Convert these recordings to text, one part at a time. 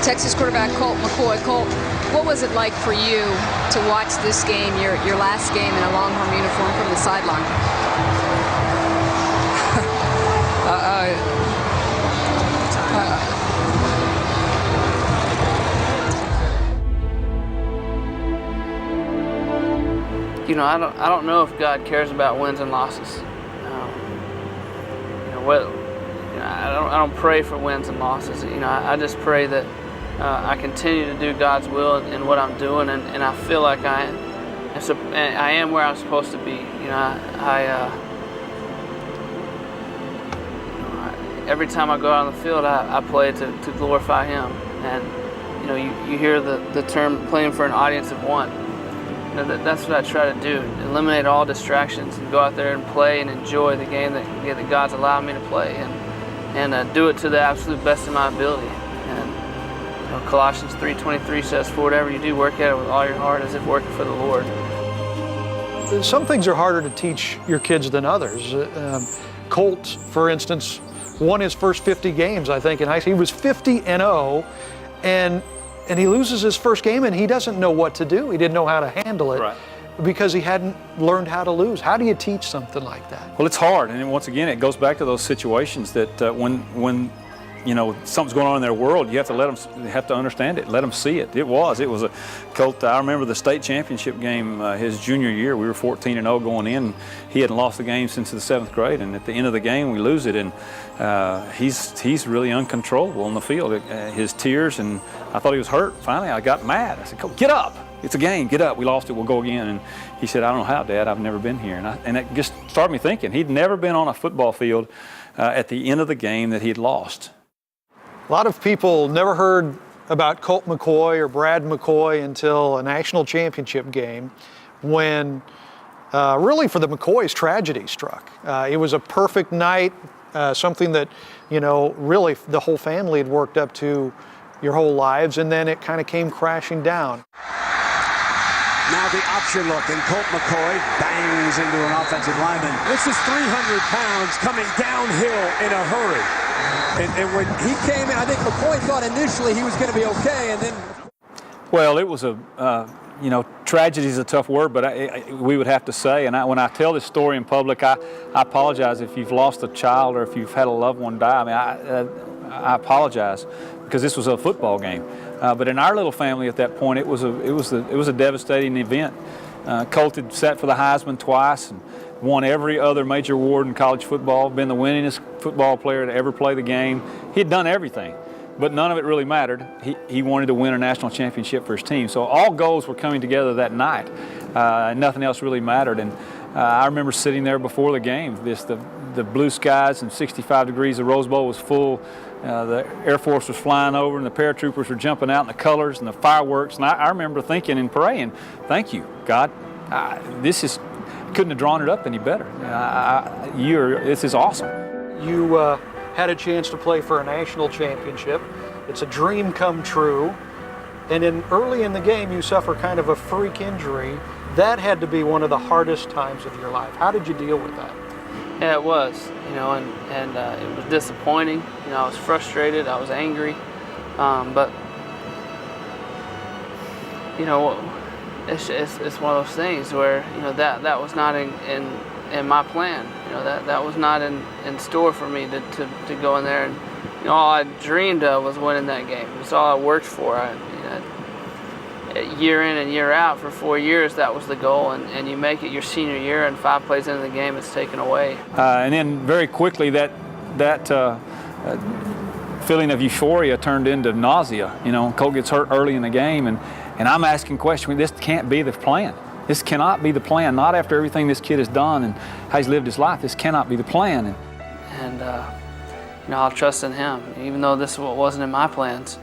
Texas quarterback Colt McCoy. Colt, what was it like for you to watch this game, your last game in a Longhorn uniform from the sideline? You know, I don't know if God cares about wins and losses. I don't pray for wins and losses. You know, I just pray that I continue to do God's will in what I'm doing, and I feel like I am where I'm supposed to be. You know, every time I go out on the field, I play to glorify Him. And you know, you hear the term playing for an audience of one. You know, that's what I try to do: eliminate all distractions and go out there and play and enjoy the game that God's allowed me to play, and do it to the absolute best of my ability. And you know, Colossians 3:23 says, "For whatever you do, work at it with all your heart, as if working for the Lord." Some things are harder to teach your kids than others. Colt, for instance, won his first 50 games, I think, in high school. He was 50-0, and he loses his first game, and he doesn't know what to do. He didn't know how to handle it, right, because he hadn't learned how to lose. How do you teach something like that? Well, it's hard, and once again, it goes back to those situations that when you know something's going on in their world, you have to have to understand it, let them see it. It was a Colt. I remember the state championship game his junior year. We were 14-0 going in. He hadn't lost the game since the 7th grade, and at the end of the game, we lose it, and he's really uncontrollable on the field. His tears, and I thought he was hurt. Finally, I got mad. I said, "Colt, get up! It's a game. Get up. We lost it. We'll go again." And he said, "I don't know how, Dad. I've never been here." And it just started me thinking. He'd never been on a football field at the end of the game that he'd lost. A lot of people never heard about Colt McCoy or Brad McCoy until a national championship game when really for the McCoys tragedy struck. It was a perfect night, something that, you know, really the whole family had worked up to your whole lives, and then it kind of came crashing down. Now the option look, and Colt McCoy bangs into an offensive lineman. This is 300 pounds coming downhill in a hurry. And when he came in, I think McCoy thought initially he was going to be okay, and then... Well, it was you know, tragedy is a tough word, but we would have to say, and when I tell this story in public, I apologize if you've lost a child or if you've had a loved one die. I mean, I apologize, because this was a football game. But in our little family at that point, it was a devastating event. Colt had sat for the Heisman twice and won every other major award in college football, been the winningest football player to ever play the game. He had done everything, but none of it really mattered. He wanted to win a national championship for his team. So all goals were coming together that night. Nothing else really mattered. And I remember sitting there before the game, the blue skies and 65 degrees, the Rose Bowl was full. The Air Force was flying over, and the paratroopers were jumping out in the colors and the fireworks. And I remember thinking and praying, "Thank you, God. Couldn't have drawn it up any better. This is awesome." You had a chance to play for a national championship. It's a dream come true. And then early in the game, you suffer kind of a freak injury. That had to be one of the hardest times of your life. How did you deal with that? Yeah, it was. You know, and it was disappointing. You know, I was frustrated. I was angry. But you know, it's one of those things where, you know, that was not in my plan. You know, that was not in store for me to go in there, and you know, all I dreamed of was winning that game. It's all I worked for. Year in and year out for 4 years, that was the goal, and you make it your senior year, and 5 plays into the game, it's taken away. And then very quickly that feeling of euphoria turned into nausea. You know, Colt gets hurt early in the game, and I'm asking questions. This can't be the plan. This cannot be the plan. Not after everything this kid has done and how he's lived his life. This cannot be the plan. And I'll trust in Him, even though this wasn't in my plans.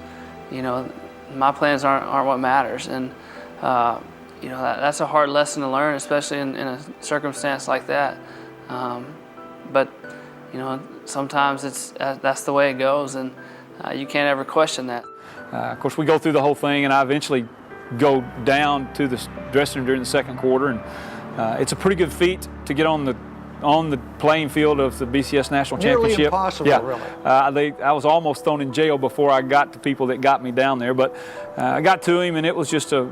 My plans aren't what matters, and that's a hard lesson to learn, especially in a circumstance like that. But sometimes that's the way it goes, and you can't ever question that. Of course, we go through the whole thing, and I eventually go down to the dressing room during the second quarter, and it's a pretty good feat to get on the playing field of the BCS National Championship. Nearly impossible, yeah. really. I was almost thrown in jail before I got to people that got me down there, but I got to him, and it was just a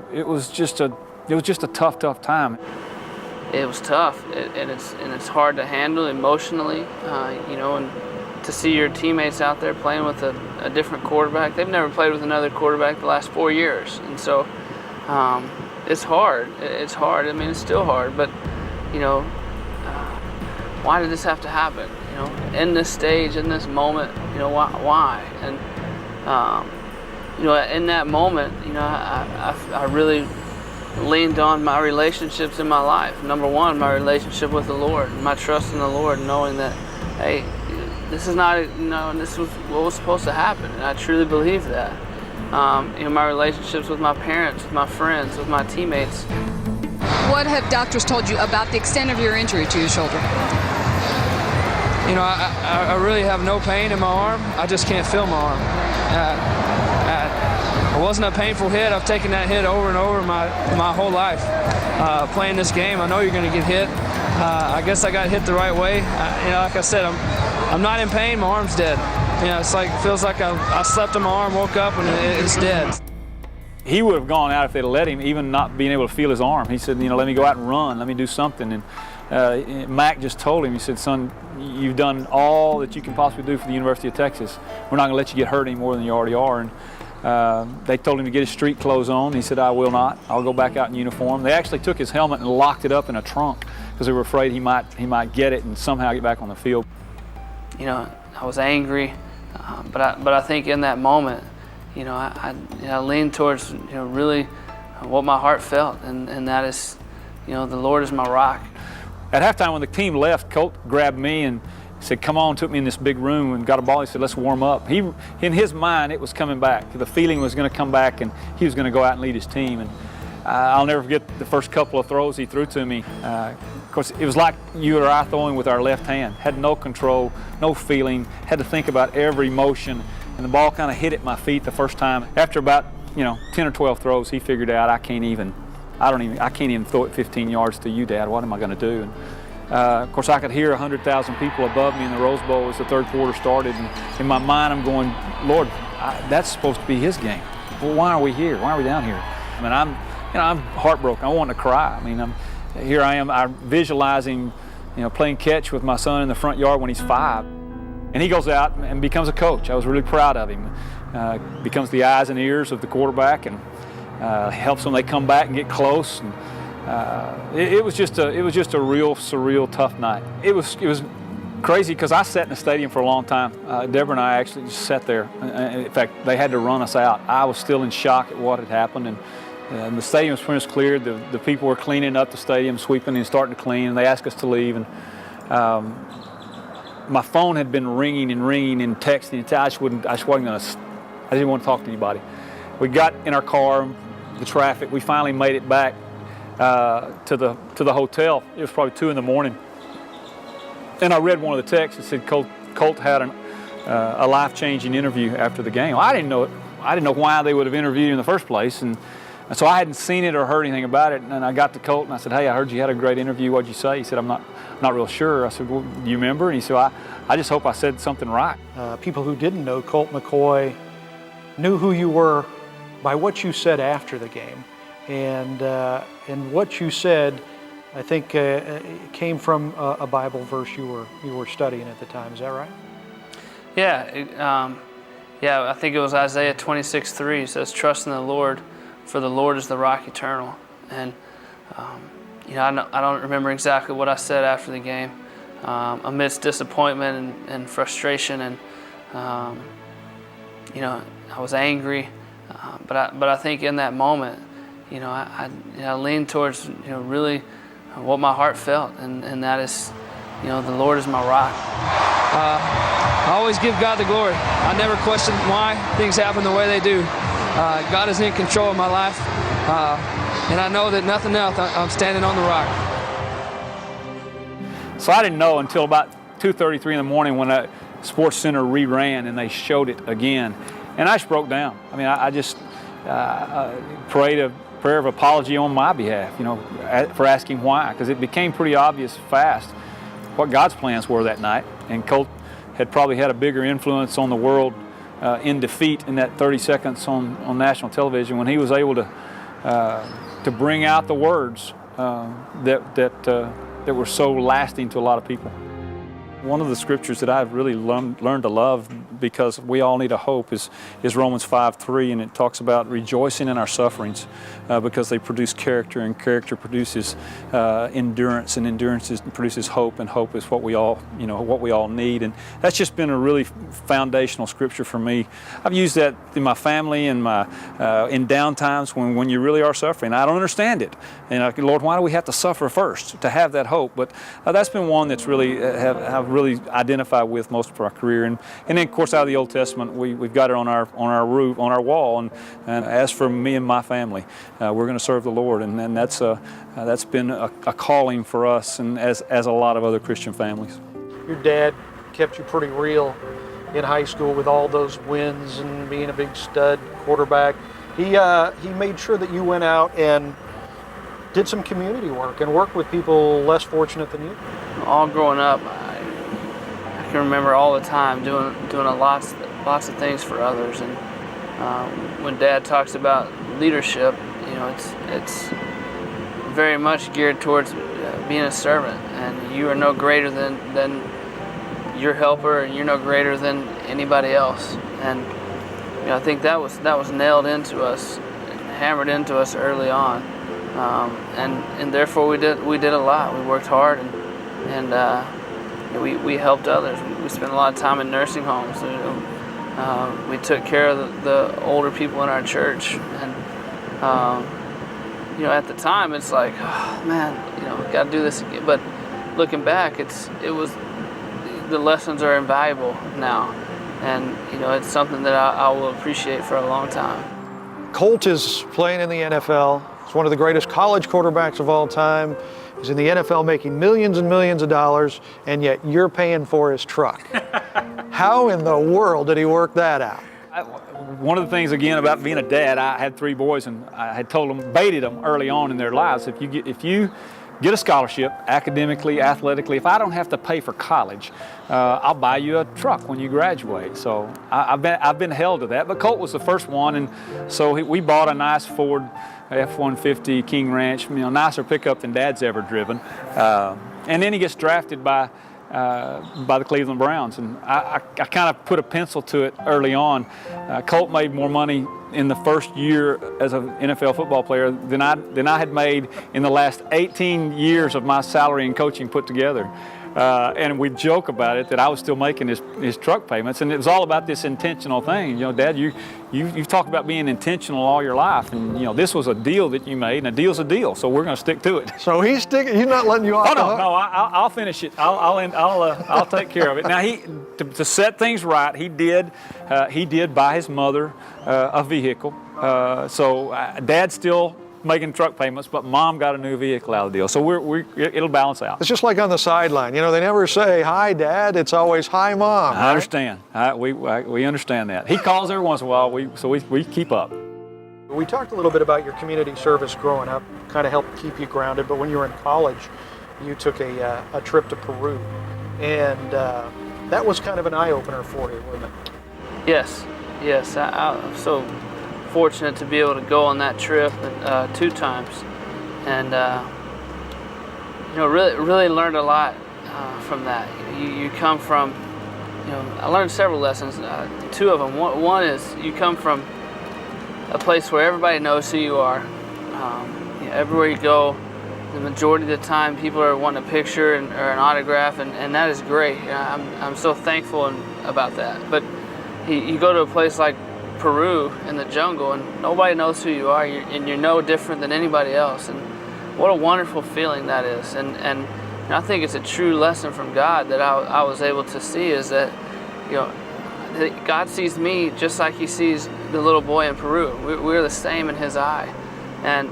tough time. It was tough, and it's hard to handle emotionally, and to see your teammates out there playing with a different quarterback. They've never played with another quarterback the last 4 years, and so it's hard. It's hard. I mean, it's still hard, but why did this have to happen? In this stage, in this moment, why? And in that moment, I really leaned on my relationships in my life. Number one, my relationship with the Lord, my trust in the Lord, knowing that, hey, this is not, this was what was supposed to happen, and I truly believe that. My relationships with my parents, with my friends, with my teammates. What have doctors told you about the extent of your injury to your shoulder? I really have no pain in my arm. I just can't feel my arm. It wasn't a painful hit. I've taken that hit over and over my whole life. Playing this game, I know you're going to get hit. I guess I got hit the right way. Like I said, I'm not in pain. My arm's dead. It feels like I slept on my arm, woke up, and it's dead. He would have gone out if they'd have let him, even not being able to feel his arm. He said, let me go out and run, let me do something. And Mac just told him, he said, son, you've done all that you can possibly do for the University of Texas. We're not going to let you get hurt any more than you already are. And they told him to get his street clothes on. He said, I will not. I'll go back out in uniform. They actually took his helmet and locked it up in a trunk because they were afraid he might get it and somehow get back on the field. I was angry, but I think in that moment, I leaned towards really what my heart felt, and that is, the Lord is my rock. At halftime, when the team left, Colt grabbed me and said, come on, took me in this big room and got a ball. He said, let's warm up. In his mind, it was coming back. The feeling was going to come back, and he was going to go out and lead his team. And I'll never forget the first couple of throws he threw to me. Of course, it was like you or I throwing with our left hand. Had no control, no feeling, had to think about every motion, and the ball kind of hit at my feet the first time. After about 10 or 12 throws, he figured out I can't even throw it 15 yards to you, Dad. What am I going to do? And of course, I could hear 100,000 people above me in the Rose Bowl as the third quarter started. And in my mind, I'm going, Lord, that's supposed to be His game. Well, why are we here? Why are we down here? I mean, I'm heartbroken. I want to cry. I mean, here I am. I'm visualizing, playing catch with my son in the front yard when he's 5, and he goes out and becomes a coach. I was really proud of him. Becomes the eyes and ears of the quarterback, and helps them. They come back and get close. And, it was just a real surreal, tough night. It was crazy because I sat in the stadium for a long time. Deborah and I actually just sat there. In fact, they had to run us out. I was still in shock at what had happened, and the stadium was pretty much cleared. The people were cleaning up the stadium, sweeping and starting to clean, and they asked us to leave. And my phone had been ringing and texting. I didn't want to talk to anybody. We got in our car, the traffic. We finally made it back to the hotel. It was probably 2 in the morning, and I read one of the texts that said Colt had a life-changing interview after the game. Well, I didn't know why they would have interviewed you in the first place, and so I hadn't seen it or heard anything about it. And I got to Colt and I said, "Hey, I heard you had a great interview. What'd you say?" He said, "I'm not real sure." I said, "Well, do you remember?" And he said, "I just hope I said something right." People who didn't know Colt McCoy knew who you were by what you said after the game, and what you said, I think, came from a Bible verse you were studying at the time. Is that right? Yeah, I think it was Isaiah 26:3. It says, "Trust in the Lord, for the Lord is the rock eternal." And I don't remember exactly what I said after the game, amidst disappointment and frustration, and I was angry, but I think in that moment, I leaned towards really what my heart felt, and that is, the Lord is my rock. I always give God the glory. I never question why things happen the way they do. God is in control of my life, and I know that nothing else, I'm standing on the rock. So I didn't know until about 2:33 in the morning when Sports Center reran and they showed it again, and I just broke down. I mean, I just prayed a prayer of apology on my behalf, you know, for asking why, because it became pretty obvious fast what God's plans were that night, and Colt had probably had a bigger influence on the world in defeat in that 30 seconds on national television when he was able to bring out the words that were so lasting to a lot of people. One of the scriptures that I've really learned to love, because we all need a hope, is Romans 5:3, and it talks about rejoicing in our sufferings because they produce character, and character produces endurance, and endurance produces hope, and hope is what we all need. And that's just been a really foundational scripture for me. I've used that in my family and in down times when you really are suffering. I don't understand it, and Lord, why do we have to suffer first to have that hope? But that's been one that's really I've really identified with most of our career. And then, of course, out of the Old Testament, we've got it on our roof, on our wall. And as for me and my family, we're going to serve the Lord, and that's been a calling for us, and as a lot of other Christian families. Your dad kept you pretty real in high school with all those wins and being a big stud quarterback. He made sure that you went out and did some community work and worked with people less fortunate than you. All growing up, I can remember all the time doing lots of things for others. And when Dad talks about leadership, you know, it's very much geared towards being a servant, and you are no greater than your helper, and you're no greater than anybody else. And you know, I think that was nailed into us, hammered into us early on, and therefore we did a lot. We worked hard, and we helped others. We spent a lot of time in nursing homes. You know, we took care of the older people in our church, and you know, at the time it's like, oh, man, you know, got to do this again. But looking back, it was the lessons are invaluable now, and you know, it's something that I will appreciate for a long time. Colt is playing in the NFL. He's one of the greatest college quarterbacks of all time. He's in the NFL making millions and millions of dollars, and yet you're paying for his truck. How in the world did he work that out? One of the things, again, about being a dad, I had 3 boys, and I had told them, baited them early on in their lives, if you get a scholarship, academically, athletically, if I don't have to pay for college, I'll buy you a truck when you graduate. So I've been held to that. But Colt was the first one, and so we bought a nice Ford F-150 King Ranch, you know, nicer pickup than Dad's ever driven. And then he gets drafted by the Cleveland Browns, and I kind of put a pencil to it early on. Colt made more money in the first year as an NFL football player than I had made in the last 18 years of my salary and coaching put together. And we joke about it that I was still making his truck payments, and it was all about this intentional thing. You know, Dad, you've talked about being intentional all your life, and you know, this was a deal that you made, and a deal's a deal, so we're going to stick to it. So he's not letting you off. Oh no, I'll finish it. I'll take care of it. Now to set things right, he did buy his mother a vehicle. So Dad's still making truck payments, but Mom got a new vehicle out of the deal. So it'll balance out. It's just like on the sideline. You know, they never say, "Hi, Dad." It's always, "Hi, Mom." I understand. We understand that. He calls every once in a while, so we keep up. We talked a little bit about your community service growing up, kind of helped keep you grounded, but when you were in college, you took a trip to Peru, and that was kind of an eye-opener for you, wasn't it? Yes. I'm so fortunate to be able to go on that trip 2 times, and you know, really learned a lot from that. You come from, you know, I learned several lessons. 2 of them. One is you come from a place where everybody knows who you are. You know, everywhere you go, the majority of the time people are wanting a picture or an autograph, and that is great. I'm so thankful about that. But you go to a place like Peru in the jungle, and nobody knows who you are, and you're no different than anybody else. And what a wonderful feeling that is. And And I think it's a true lesson from God that I was able to see, is that, you know, that God sees me just like he sees the little boy in Peru. We're the same in his eye. And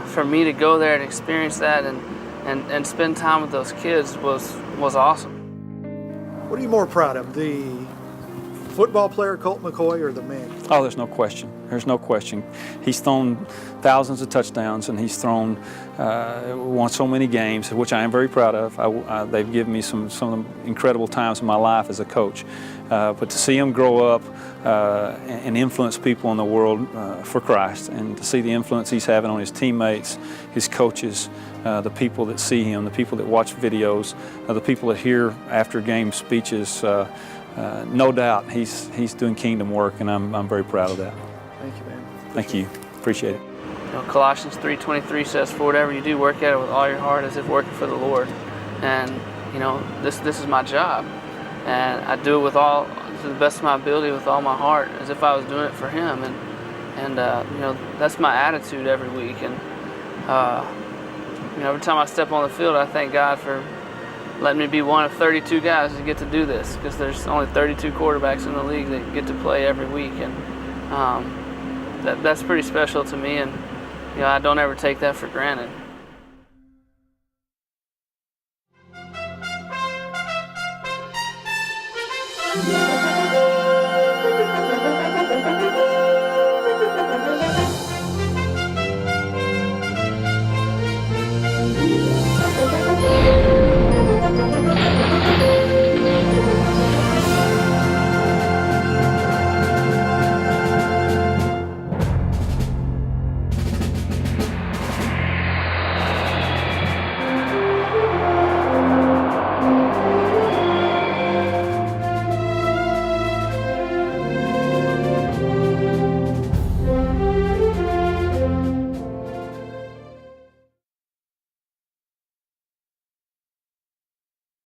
for me to go there and experience that and spend time with those kids was awesome. What are you more proud of, the football player Colt McCoy or the man? Oh, there's no question. There's no question. He's thrown thousands of touchdowns, and he's won so many games, which I am very proud of. They've given me some of the incredible times in my life as a coach. But to see him grow up and influence people in the world for Christ, and to see the influence he's having on his teammates, his coaches, the people that see him, the people that watch videos, the people that hear after game speeches, no doubt he's doing kingdom work, and I'm very proud of that. Thank you, man. Thank you. Appreciate it. You know, Colossians 3:23 says, "For whatever you do, work at it with all your heart as if working for the Lord." And you know, this is my job, and I do it to the best of my ability, with all my heart, as if I was doing it for Him. And you know, that's my attitude every week. And you know, every time I step on the field, I thank God for letting me be one of 32 guys that get to do this, because there's only 32 quarterbacks in the league that get to play every week, and that's pretty special to me, and you know, I don't ever take that for granted.